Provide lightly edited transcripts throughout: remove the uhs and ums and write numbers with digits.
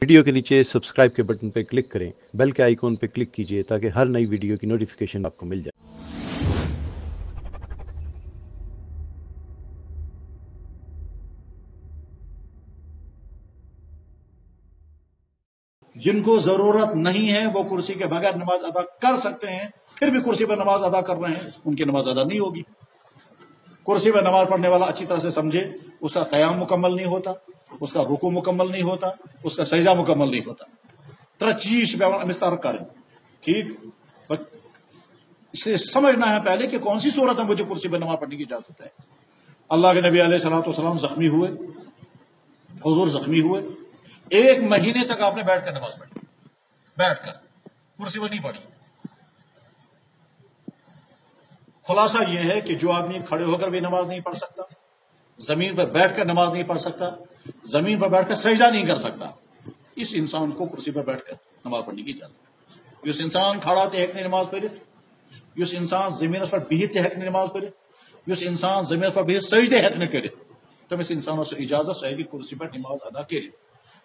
Video के नीचे subscribe के बटन पर क्लिक करें, बेल के आइकॉन पर क्लिक कीजिए ताकि हर नई वीडियो की नोटिफिकेशन आपको मिल जाए। जिनको जरूरत नहीं है वो कुर्सी के बगैर नमाज अदा कर सकते हैं, फिर भी कुर्सी पर नमाज अदा कर रहे हैं, उनकी नमाज अदा नहीं होगी। कुर्सी पर नमाज पढ़ने वाला अच्छी तरह से समझे, उसका क़याम मुकम्मल नहीं होता, उसका रुकू मुकम्मल नहीं होता, उसका सजदा मुकम्मल नहीं होता। तरचीश मिस्तार करें, ठीक। इसे समझना है पहले कि कौन सी सूरत में मुझे कुर्सी पर नमाज पढ़ने की इजाजत है। अल्लाह के नबी अलैहिस्सलाम जख्मी हुए, हुजूर जख्मी हुए, 1 महीने तक आपने बैठकर नमाज पढ़ी, बैठकर, कुर्सी पर नहीं पढ़ी। खुलासा यह है कि जो आदमी खड़े होकर भी नमाज नहीं पढ़ सकता, जमीन पर बैठकर नमाज नहीं पढ़ सकता, जमीन पर बैठकर सजदा नहीं कर सकता, इस इंसान को कुर्सी पर बैठकर नमाज पढ़ने की इजाजत है। इस इंसान खड़ा ते हेकने नमाज पढ़े, इस इंसान जमीन पर बिहते हेकने नमाज पढ़े, इस इंसान जमीन पर बिहत सजदे हेकने करे, तो इस इंसान से इजाजत है कि कुर्सी पर नमाज अदा करे।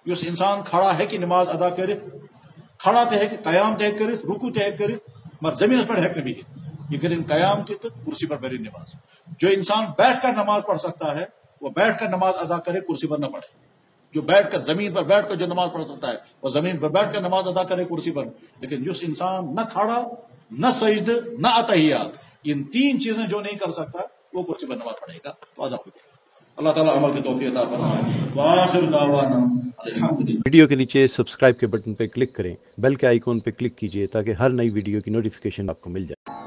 इस इंसान खड़ा है कि नमाज अदा करे, खड़ा ते है कि कयाम तय करे, रुकू तय करे, मगर जमीन पर हेकने भी है, ये कयाम की तो कुर्सी पर बैठी नमाज। जो इंसान बैठकर नमाज पढ़ सकता है वो बैठकर नमाज अदा करे, कुर्सी पर न पढ़े। जो बैठकर जमीन पर बैठकर जो नमाज पढ़ सकता है वो जमीन पर बैठकर नमाज अदा करे, कुर्सी पर। लेकिन जिस इंसान न खड़ा, न सजद, न अतहियात, इन 3 चीजें जो नहीं कर सकता वो कुर्सी पर नमाज पढ़ेगा तो अदा हो जाएगा। अल्लाह ताला अमल की तौफीक अता फरमाए। व आखिर दावाना अल्हम्दुलिल्लाह। वीडियो के नीचे सब्सक्राइब के बटन पर क्लिक करें, बेल के आइकॉन पर क्लिक कीजिए ताकि हर नई वीडियो की नोटिफिकेशन आपको मिल जाए।